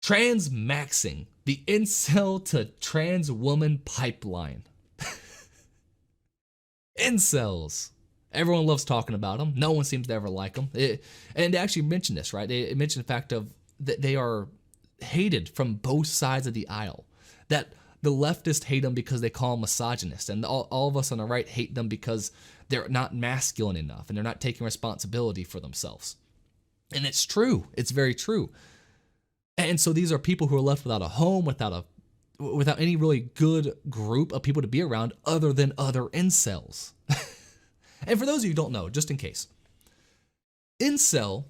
Transmaxing, the incel to trans woman pipeline. Incels. Everyone loves talking about them. No one seems to ever like them. And they actually mentioned this, right? They mentioned the fact of that they are hated from both sides of the aisle. That the leftists hate them because they call them misogynist, and all of us on the right hate them because they're not masculine enough and they're not taking responsibility for themselves. And it's true. It's very true. And so these are people who are left without a home, without any really good group of people to be around other than other incels. And for those of you who don't know, just in case, incel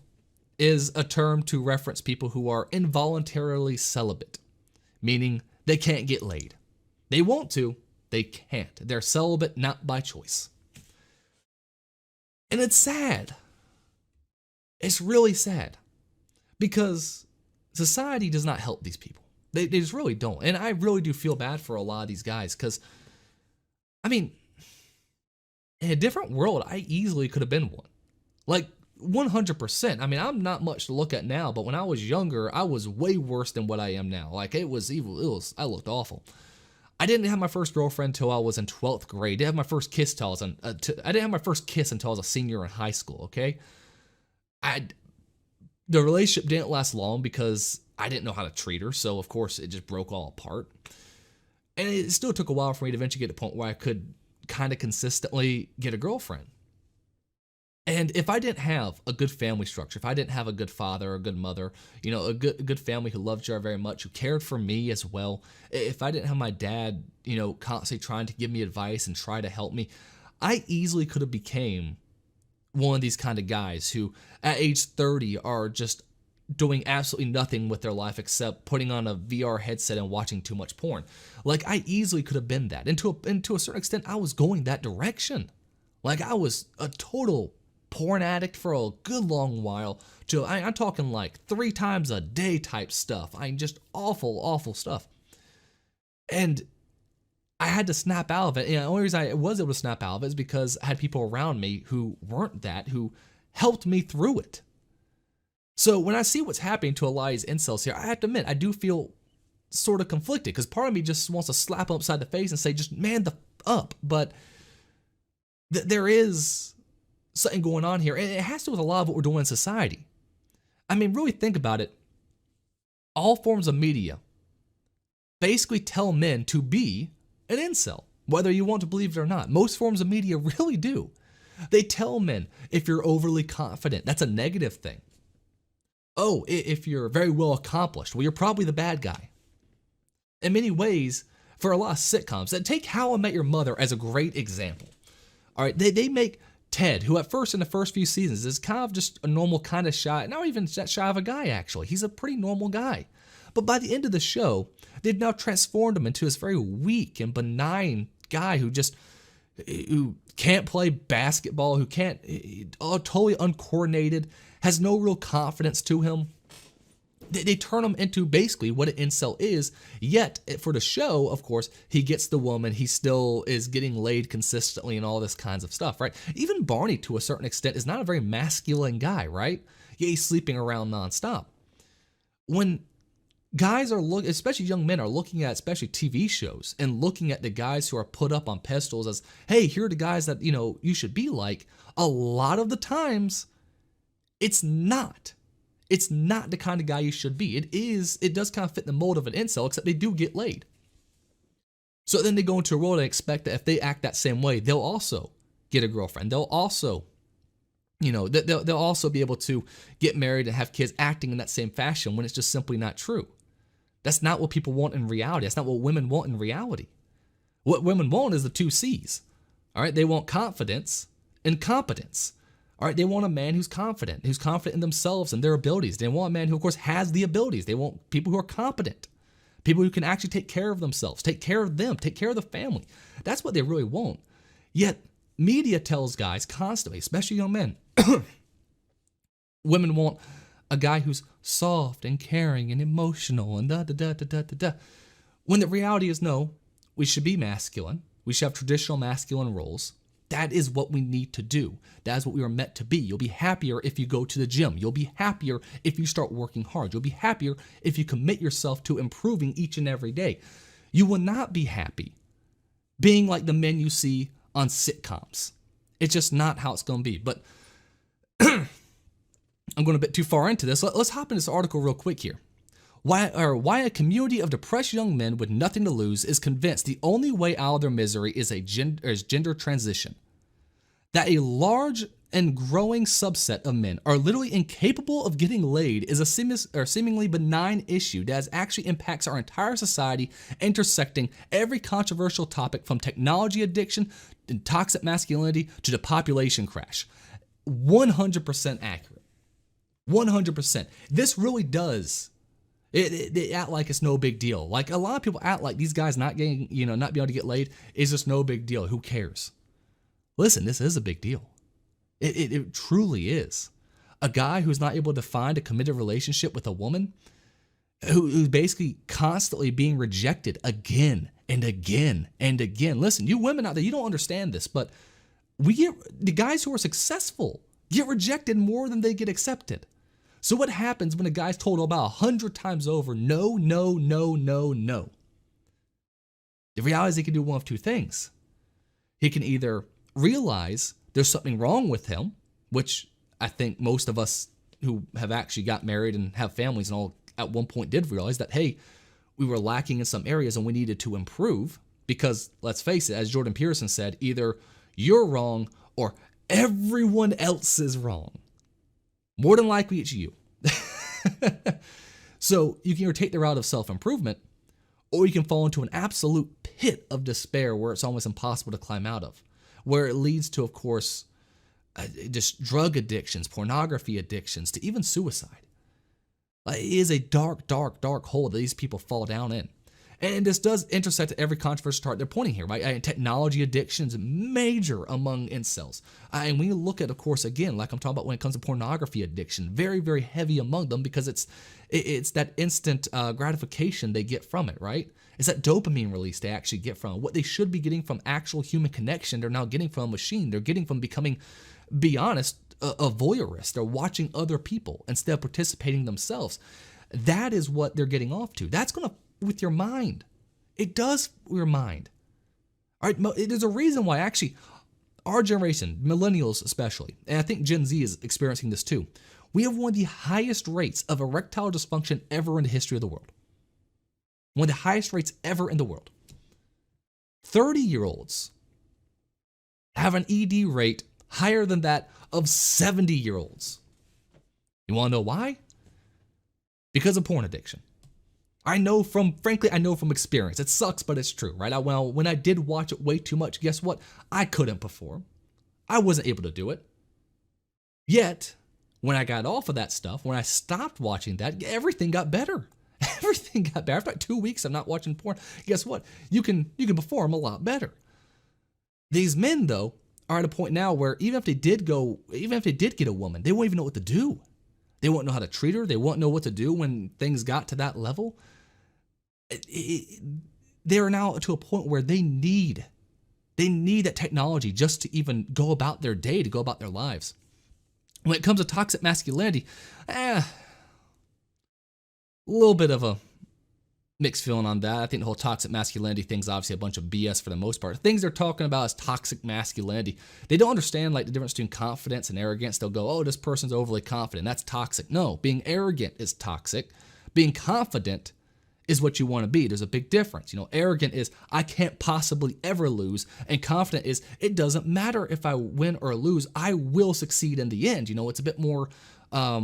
is a term to reference people who are involuntarily celibate, meaning they can't get laid. They want to, they can't. They're celibate not by choice. And it's sad. It's really sad because society does not help these people. They just really don't. And I really do feel bad for a lot of these guys because, I mean, in a different world, I easily could have been one. Like 100%. I mean, I'm not much to look at now, but when I was younger, I was way worse than what I am now. Like it was evil. I looked awful. I didn't have my first girlfriend until I was in 12th grade. I didn't have my first kiss until I didn't have my first kiss until I was a senior in high school, okay? The relationship didn't last long because I didn't know how to treat her, so of course it just broke all apart. And it still took a while for me to eventually get to the point where I could kind of consistently get a girlfriend. And if I didn't have a good family structure, if I didn't have a good father or a good mother, you know, a good family who loved her very much, who cared for me as well, if I didn't have my dad, you know, constantly trying to give me advice and try to help me, I easily could have became one of these kind of guys who at age 30 are just doing absolutely nothing with their life except putting on a VR headset and watching too much porn. Like I easily could have been that. And to a certain extent, I was going that direction. Like I was a total porn addict for a good long while. I'm talking like 3 times a day type stuff. I mean, just awful, awful stuff. And I had to snap out of it. And the only reason I was able to snap out of it is because I had people around me who weren't that, who helped me through it. So when I see what's happening to a lot of these incels here, I have to admit, I do feel sort of conflicted because part of me just wants to slap them upside the face and say, just man the up. But there is something going on here, and it has to do with a lot of what we're doing in society. I mean, really think about it. All forms of media basically tell men to be an incel, whether you want to believe it or not. Most forms of media really do. They tell men if you're overly confident, that's a negative thing. Oh, if you're very well accomplished, well, you're probably the bad guy. In many ways, for a lot of sitcoms, take How I Met Your Mother as a great example. All right, they make Ted, who at first in the first few seasons is kind of just a normal kind of shy, not even that shy of a guy actually. He's a pretty normal guy. But by the end of the show, they've now transformed him into this very weak and benign guy who can't play basketball, who can't, totally uncoordinated, has no real confidence to him. They turn him into basically what an incel is, yet for the show, of course, he gets the woman, he still is getting laid consistently and all this kinds of stuff, right? Even Barney, to a certain extent, is not a very masculine guy, right? Yeah, he's sleeping around nonstop. When guys are looking, especially young men are looking at especially TV shows and looking at the guys who are put up on pedestals as, hey, here are the guys that, you know, you should be like, a lot of the times, it's not the kind of guy you should be. It does kind of fit the mold of an incel, except they do get laid. So then they go into a world and expect that if they act that same way, they'll also get a girlfriend. They'll also, you know, they'll also be able to get married and have kids acting in that same fashion when it's just simply not true. That's not what people want in reality. That's not what women want in reality. What women want is the 2 C's. All right, they want confidence and competence. All right, they want a man who's confident in themselves and their abilities. They want a man who, of course, has the abilities. They want people who are competent, people who can actually take care of themselves, take care of them, take care of the family. That's what they really want. Yet, media tells guys constantly, especially young men, women want a guy who's soft and caring and emotional and da-da-da-da-da-da-da. When the reality is, no, we should be masculine. We should have traditional masculine roles. That is what we need to do. That is what we are meant to be. You'll be happier if you go to the gym. You'll be happier if you start working hard. You'll be happier if you commit yourself to improving each and every day. You will not be happy being like the men you see on sitcoms. It's just not how it's going to be. But I'm going a bit too far into this. Let's hop into this article real quick here. Why a community of depressed young men with nothing to lose is convinced the only way out of their misery is gender transition. That a large and growing subset of men are literally incapable of getting laid is a seemingly benign issue that actually impacts our entire society, intersecting every controversial topic from technology addiction and toxic masculinity to the population crash. 100% accurate. 100%. This really does. They act like it's no big deal. Like a lot of people act like these guys not being able to get laid is just no big deal. Who cares? Listen, this is a big deal. It truly is. A guy who's not able to find a committed relationship with a woman, who's basically constantly being rejected again and again and again. Listen, you women out there, you don't understand this, but the guys who are successful get rejected more than they get accepted. So what happens when a guy's told about 100 times over, no, no, no, no, no? The reality is he can do one of two things. He can either realize there's something wrong with him, which I think most of us who have actually got married and have families and all at one point did realize that, hey, we were lacking in some areas and we needed to improve because, let's face it, as Jordan Peterson said, either you're wrong or everyone else is wrong. More than likely, it's you. So you can either take the route of self-improvement, or you can fall into an absolute pit of despair where it's almost impossible to climb out of, where it leads to, of course, just drug addictions, pornography addictions, to even suicide. It is a dark, dark, dark hole that these people fall down in. And this does intersect every controversial chart they're pointing here, right? Technology addictions, major among incels. And when you look at, of course, again, like I'm talking about when it comes to pornography addiction, very, very heavy among them because it's that instant gratification they get from it, right? It's that dopamine release they actually get from it. What they should be getting from actual human connection, they're now getting from a machine. They're getting from becoming, be honest, a voyeurist. They're watching other people instead of participating themselves. That is what they're getting off to. That's going to with your mind. It does your mind. All right, there's a reason why actually our generation, millennials especially, and I think Gen Z is experiencing this too, we have one of the highest rates of erectile dysfunction ever in the history of the world. One of the highest rates ever in the world. 30-year-olds have an ED rate higher than that of 70-year-olds. You want to know why? Because of porn addiction. I know from experience. It sucks, but it's true, right? When I did watch it way too much, guess what? I couldn't perform. I wasn't able to do it. Yet, when I got off of that stuff, when I stopped watching that, everything got better. Everything got better. After like 2 weeks of not watching porn, guess what? You can perform a lot better. These men, though, are at a point now where even if they did get a woman, they won't even know what to do. They won't know how to treat her. They won't know what to do when things got to that level. They are now to a point where they need that technology just to even go about their day, to go about their lives. When it comes to toxic masculinity, a little bit of a mixed feeling on that. I think the whole toxic masculinity thing is obviously a bunch of BS for the most part. The things they're talking about is toxic masculinity. They don't understand like the difference between confidence and arrogance. They'll go, oh, this person's overly confident. That's toxic. No, being arrogant is toxic. Being confident is what you want to be. There's a big difference. Arrogant is I can't possibly ever lose, and confident is it doesn't matter if I win or lose, I will succeed in the end. It's a bit more, I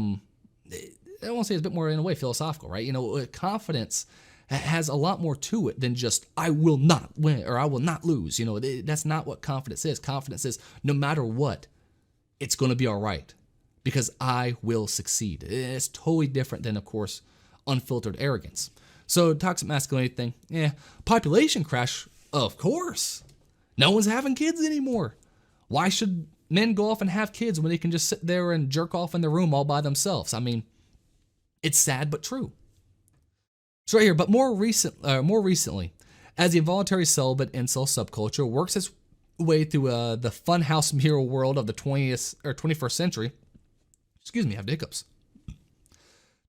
won't say it's a bit more in a way philosophical, right? Confidence has a lot more to it than just I will not win or I will not lose. That's not what confidence is. Confidence is no matter what, it's going to be all right because I will succeed. It's totally different than, of course, unfiltered arrogance. So toxic masculinity thing, population crash, of course. No one's having kids anymore. Why should men go off and have kids when they can just sit there and jerk off in the room all by themselves? I mean, it's sad but true. So right here, but more recently, as the involuntary celibate incel subculture works its way through the funhouse mirror world of the 20th or 21st century, excuse me, I have the hiccups.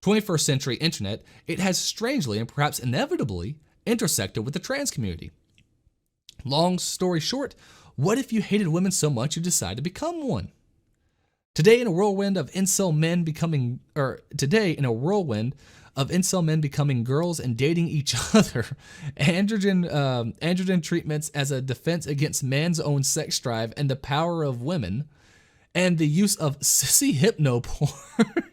21st century internet, it has strangely and perhaps inevitably intersected with the trans community. Long story short, what if you hated women so much you decided to become one? Today, in a whirlwind of incel men becoming girls and dating each other, androgen treatments as a defense against man's own sex drive and the power of women, and the use of sissy hypno porn.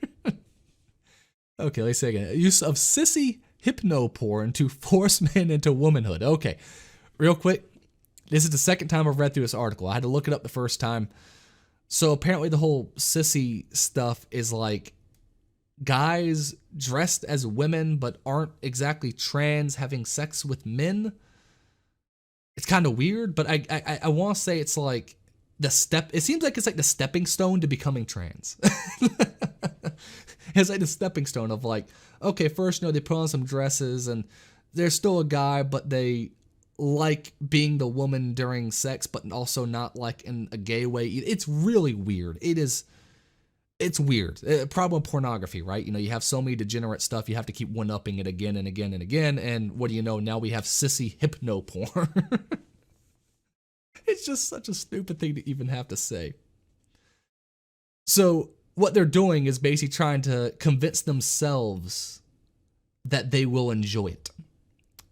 Okay, let's say again. Use of sissy hypno porn to force men into womanhood. Okay, real quick. This is the second time I've read through this article. I had to look it up the first time. So apparently the whole sissy stuff is like guys dressed as women but aren't exactly trans having sex with men. It's kind of weird, but I want to say it's like it seems like it's like the stepping stone to becoming trans. It's like the stepping stone of like, okay, first, they put on some dresses and they're still a guy, but they like being the woman during sex, but also not like in a gay way. It's really weird. It's weird. Problem with pornography, right? You have so many degenerate stuff. You have to keep one-upping it again and again and again. And what do you know? Now we have sissy hypno porn. It's just such a stupid thing to even have to say. So what they're doing is basically trying to convince themselves that they will enjoy it.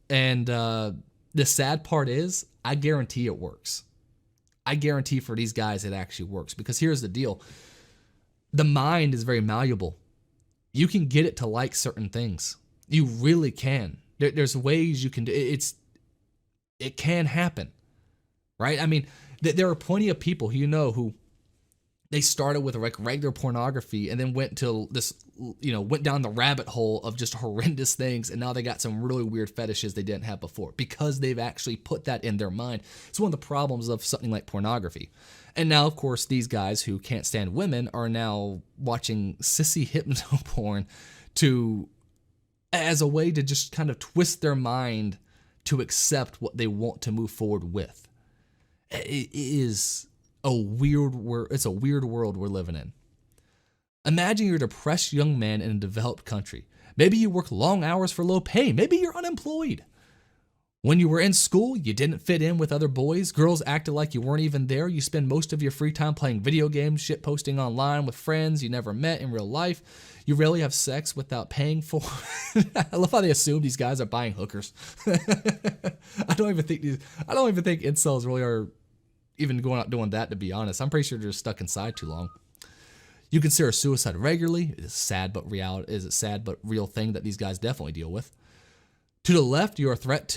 And the sad part is, I guarantee it works. I guarantee for these guys it actually works. Because here's the deal. The mind is very malleable. You can get it to like certain things. You really can. There's ways you can do it. It can happen. Right? I mean, there are plenty of people who they started with like regular pornography and then went to this, went down the rabbit hole of just horrendous things, and now they got some really weird fetishes they didn't have before because they've actually put that in their mind. It's one of the problems of something like pornography. And now, of course, these guys who can't stand women are now watching sissy hypno porn as a way to just kind of twist their mind to accept what they want to move forward with. It is it's a weird world we're living in. Imagine you're a depressed young man in a developed country. Maybe you work long hours for low pay. Maybe you're unemployed. When you were in school, you didn't fit in with other boys. Girls acted like you weren't even there. You spend most of your free time playing video games, shitposting online with friends you never met in real life. You rarely have sex without paying for it. I love how they assume these guys are buying hookers. I don't even think incels really are even going out doing that, to be honest. I'm pretty sure they're just stuck inside too long. You consider suicide regularly. It's a sad but real thing that these guys definitely deal with. To the left, you're a threat,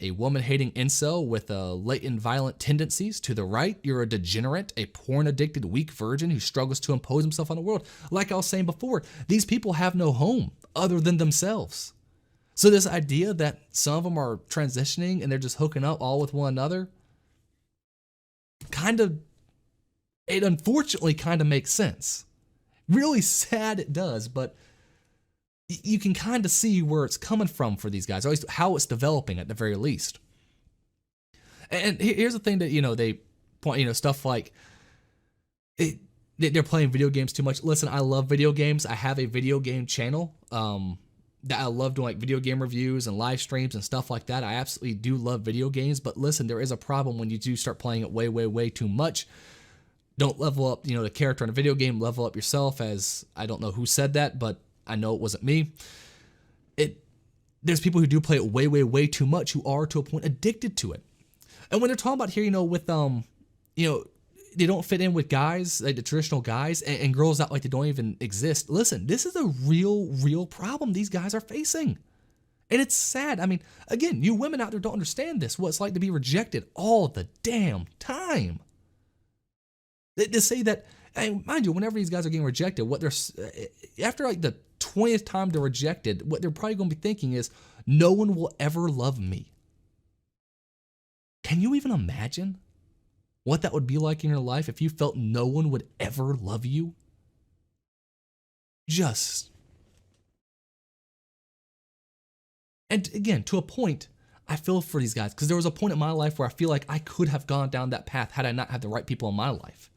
a woman-hating incel with latent violent tendencies. To the right, you're a degenerate, a porn-addicted weak virgin who struggles to impose himself on the world. Like I was saying before, these people have no home other than themselves. So this idea that some of them are transitioning and they're just hooking up all with one another, it unfortunately kind of makes sense. Really sad it does, but you can kind of see where it's coming from for these guys, or at least how it's developing at the very least. And here's the thing that, they point, stuff like they're playing video games too much. Listen, I love video games. I have a video game channel that I love doing, like video game reviews and live streams and stuff like that. I absolutely do love video games, but listen, there is a problem when you do start playing it way, way, way too much. Don't level up, the character in a video game, level up yourself, as I don't know who said that, but I know it wasn't me. There's people who do play it way, way, way too much who are to a point addicted to it. And when they're talking about here, with, they don't fit in with guys, like the traditional guys, and girls out like they don't even exist. Listen, this is a real problem these guys are facing. And it's sad. I mean, again, you women out there don't understand this, what it's like to be rejected all the damn time. To say that, and mind you, whenever these guys are getting rejected, after like the 20th time they're rejected, what they're probably going to be thinking is, no one will ever love me. Can you even imagine what that would be like in your life if you felt no one would ever love you? And again, to a point, I feel for these guys because there was a point in my life where I feel like I could have gone down that path had I not had the right people in my life.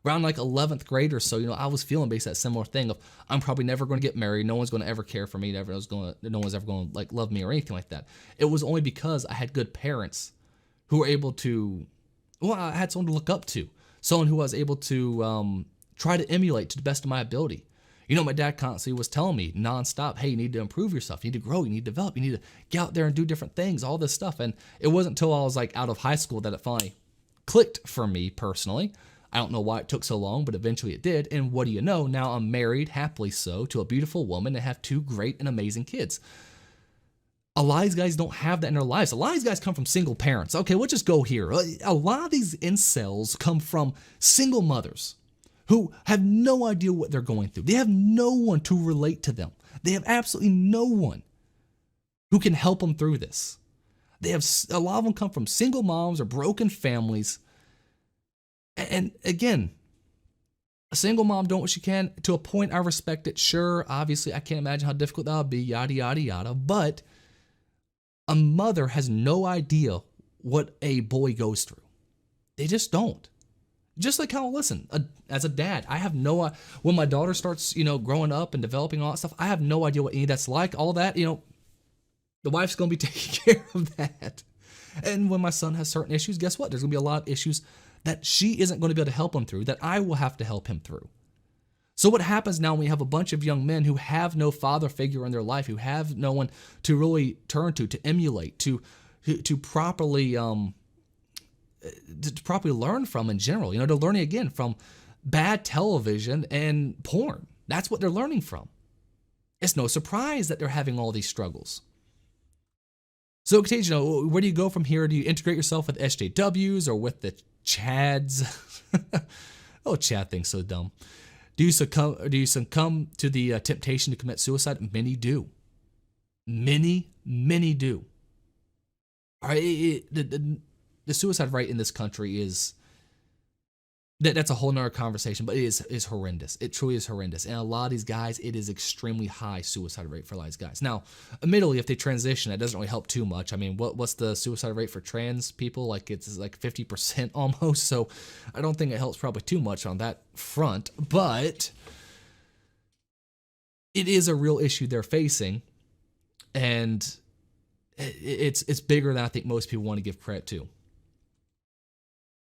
Around like 11th grade or so, I was feeling basically that similar thing of I'm probably never going to get married. No one's going to ever care for me. No one's ever going to like love me or anything like that. It was only because I had good parents who were able to, I had someone to look up to, someone who I was able to try to emulate to the best of my ability. My dad constantly was telling me nonstop, hey, you need to improve yourself. You need to grow. You need to develop. You need to get out there and do different things, all this stuff. And it wasn't until I was like out of high school that it finally clicked for me personally. I don't know why it took so long, but eventually it did. And what do you know? Now I'm married, happily so, to a beautiful woman and have 2 great and amazing kids. A lot of these guys don't have that in their lives. A lot of these guys come from single parents. Okay, we'll just go here. A lot of these incels come from single mothers who have no idea what they're going through. They have no one to relate to them. They have absolutely no one who can help them through this. A lot of them come from single moms or broken families. And again, a single mom doing what she can. To a point, I respect it. Sure, obviously, I can't imagine how difficult that would be, yada, yada, yada. But a mother has no idea what a boy goes through. They just don't. Just like how, listen, as a dad, I have when my daughter starts, growing up and developing all that stuff, I have no idea what any of that's like. All that, the wife's going to be taking care of that. And when my son has certain issues, guess what? There's going to be a lot of issues that she isn't going to be able to help him through, that I will have to help him through. So what happens now when we have a bunch of young men who have no father figure in their life, who have no one to really turn to emulate, to properly learn from in general? They're learning again from bad television and porn. That's what they're learning from. It's no surprise that they're having all these struggles. So, Octavian, where do you go from here? Do you integrate yourself with SJWs or with the Chads? Oh, Chad thing's so dumb. Do you succumb to the temptation to commit suicide? Many do. Many do. All right, the suicide rate in this country is that's a whole nother conversation, but it is horrendous. It truly is horrendous. And a lot of these guys, it is extremely high suicide rate for a lot of these guys. Now, admittedly, if they transition, that doesn't really help too much. I mean, what's the suicide rate for trans people? Like, it's like 50% almost. So I don't think it helps probably too much on that front, but it is a real issue they're facing. And it's bigger than I think most people want to give credit to.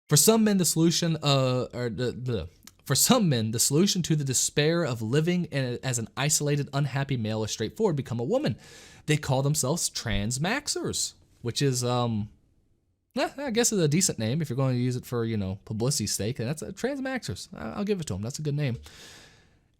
For some men, the solution to the despair of living as an isolated, unhappy male is straightforward: become a woman. They call themselves transmaxers, which is, I guess is a decent name if you're going to use it for, publicity's sake. And that's transmaxers. I'll give it to them. That's a good name.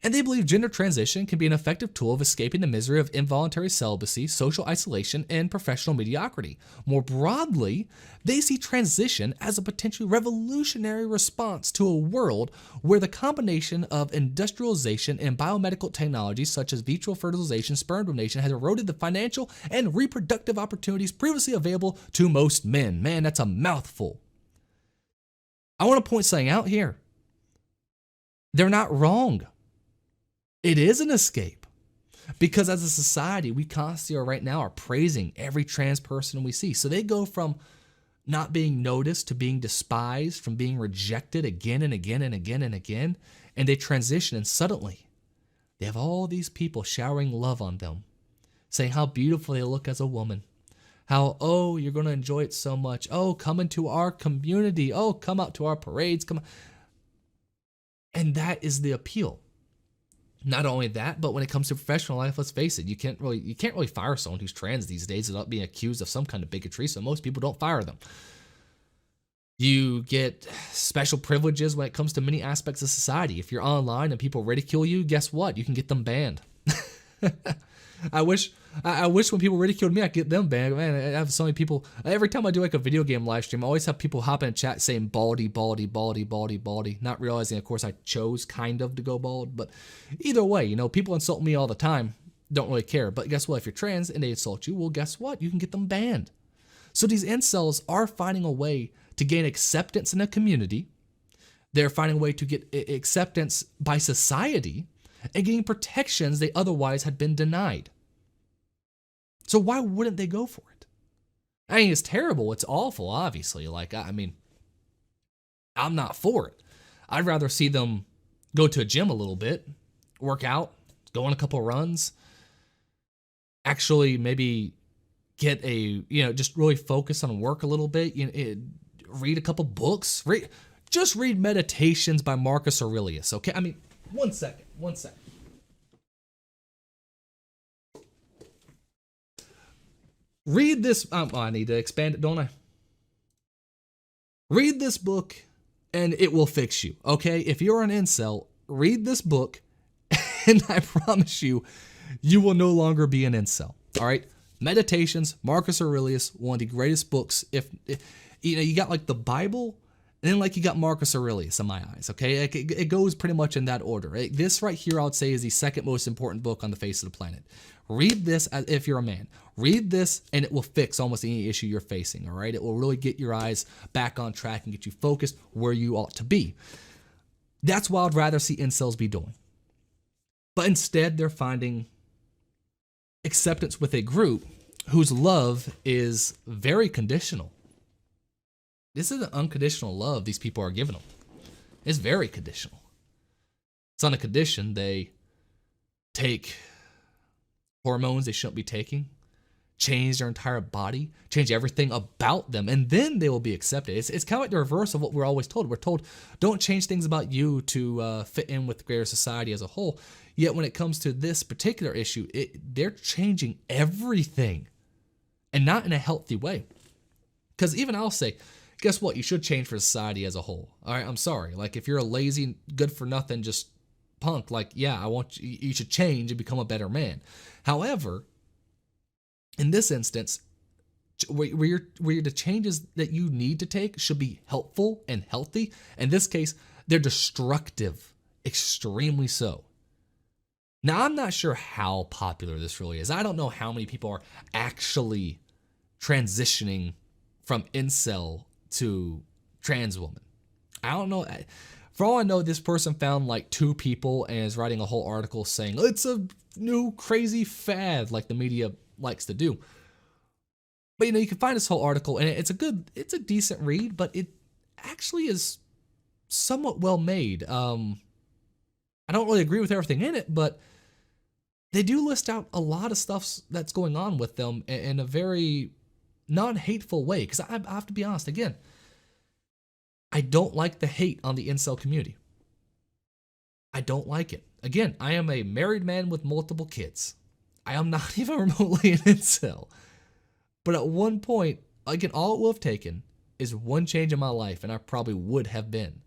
And they believe gender transition can be an effective tool of escaping the misery of involuntary celibacy, social isolation, and professional mediocrity. More broadly, they see transition as a potentially revolutionary response to a world where the combination of industrialization and biomedical technologies such as vitro fertilization, sperm donation has eroded the financial and reproductive opportunities previously available to most men. Man, that's a mouthful. I want to point something out here. They're not wrong. It is an escape, because as a society, we constantly right now are praising every trans person we see. So they go from not being noticed to being despised, from being rejected again and again and again and again, and they transition, and suddenly they have all these people showering love on them, saying how beautiful they look as a woman, how, oh, you're going to enjoy it so much, oh, come into our community, oh, come out to our parades, come on. And that is the appeal. Not only that, but when it comes to professional life, let's face it, you can't really fire someone who's trans these days without being accused of some kind of bigotry, so most people don't fire them. You get special privileges when it comes to many aspects of society. If you're online and people ridicule you, guess what? You can get them banned. I wish when people ridiculed me, I get them banned. Man, I have so many people. Every time I do like a video game live stream, I always have people hop in chat saying baldy, baldy, baldy, baldy, baldy. Not realizing, of course, I chose kind of to go bald. But either way, people insult me all the time. Don't really care. But guess what? If you're trans and they insult you, well, guess what? You can get them banned. So these incels are finding a way to gain acceptance in a community. They're finding a way to get acceptance by society and getting protections they otherwise had been denied. So why wouldn't they go for it? I mean, it's terrible. It's awful, obviously. Like, I mean, I'm not for it. I'd rather see them go to a gym a little bit, work out, go on a couple runs, actually maybe get just really focus on work a little bit, read a couple books, just read Meditations by Marcus Aurelius, okay? I mean, one second. Read this, I need to expand it, don't I? Read this book and it will fix you, okay? If you're an incel, read this book and I promise you, you will no longer be an incel, all right? Meditations, Marcus Aurelius, one of the greatest books. If you got like the Bible, and then like you got Marcus Aurelius in my eyes, okay? It goes pretty much in that order. This right here, I would say, is the second most important book on the face of the planet. Read this if you're a man. Read this, and it will fix almost any issue you're facing, all right? It will really get your eyes back on track and get you focused where you ought to be. That's what I'd rather see incels be doing. But instead, they're finding acceptance with a group whose love is very conditional. This is an unconditional love these people are giving them. It's very conditional. It's on a condition they take hormones they shouldn't be taking, change their entire body, change everything about them, and then they will be accepted. It's kind of like the reverse of what we're always told. We're told, don't change things about you to fit in with greater society as a whole. Yet when it comes to this particular issue, they're changing everything, and not in a healthy way. Because even I'll say, guess what? You should change for society as a whole. All right, I'm sorry. Like, if you're a lazy, good for nothing, just punk, like, yeah, you should change and become a better man. However, in this instance, where the changes that you need to take should be helpful and healthy. In this case, they're destructive, extremely so. Now, I'm not sure how popular this really is. I don't know how many people are actually transitioning from incel to trans woman. I don't know. For all I know, this person found like 2 people and is writing a whole article saying it's a new crazy fad like the media likes to do. But you can find this whole article and it's a decent read, but it actually is somewhat well made. I don't really agree with everything in it, but they do list out a lot of stuff that's going on with them in a very non-hateful way. Because I have to be honest, again, I don't like the hate on the incel community. I don't like it. Again, I am a married man with multiple kids. I am not even remotely an incel. But at one point, again, all it will have taken is one change in my life, and I probably would have been.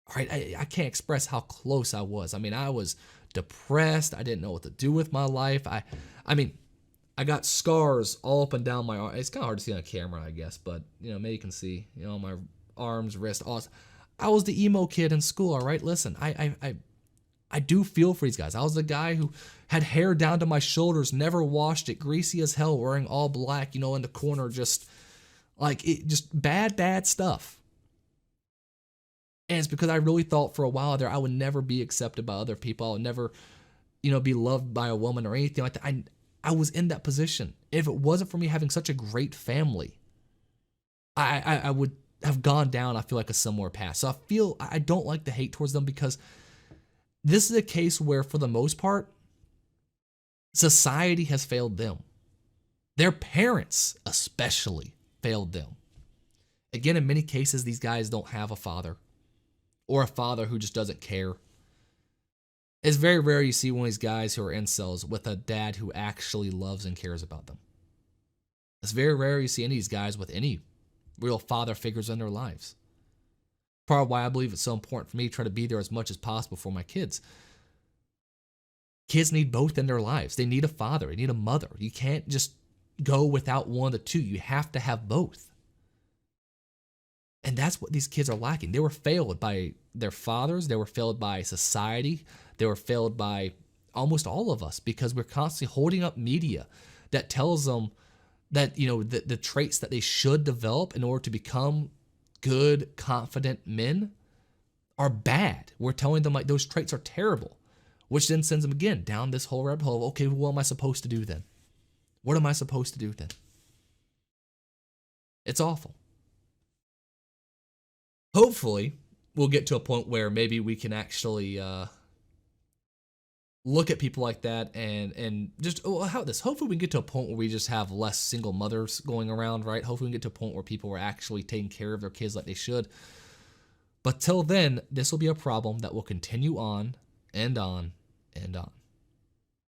All right, I can't express how close I was. I mean, I was depressed. I didn't know what to do with my life. I mean, I got scars all up and down my arm. It's kind of hard to see on camera, I guess, but maybe you can see, my arms, wrist, all. I was the emo kid in school. All right, listen, I do feel for these guys. I was the guy who had hair down to my shoulders, never washed it, greasy as hell, wearing all black, in the corner, just bad stuff. And it's because I really thought for a while there I would never be accepted by other people. I would never, be loved by a woman or anything like that. I was in that position. If it wasn't for me having such a great family, I would have gone down, I feel like, a similar path. So I don't like the hate towards them because this is a case where, for the most part, society has failed them. Their parents especially failed them. Again, in many cases, these guys don't have a father or a father who just doesn't care. It's very rare you see one of these guys who are incels with a dad who actually loves and cares about them. It's very rare you see any of these guys with any real father figures in their lives. Part of why I believe it's so important for me to try to be there as much as possible for my kids. Kids need both in their lives. They need a father. They need a mother. You can't just go without one of the two. You have to have both. And that's what these kids are lacking. They were failed by their fathers. They were failed by society. They were failed by almost all of us because we're constantly holding up media that tells them that, the traits that they should develop in order to become good, confident men are bad. We're telling them like those traits are terrible, which then sends them again down this whole rabbit hole. Okay, what am I supposed to do then? What am I supposed to do then? It's awful. Hopefully, we'll get to a point where maybe we can actually look at people like that and just how this. Hopefully, we can get to a point where we just have less single mothers going around, right? Hopefully, we can get to a point where people are actually taking care of their kids like they should. But till then, this will be a problem that will continue on and on and on.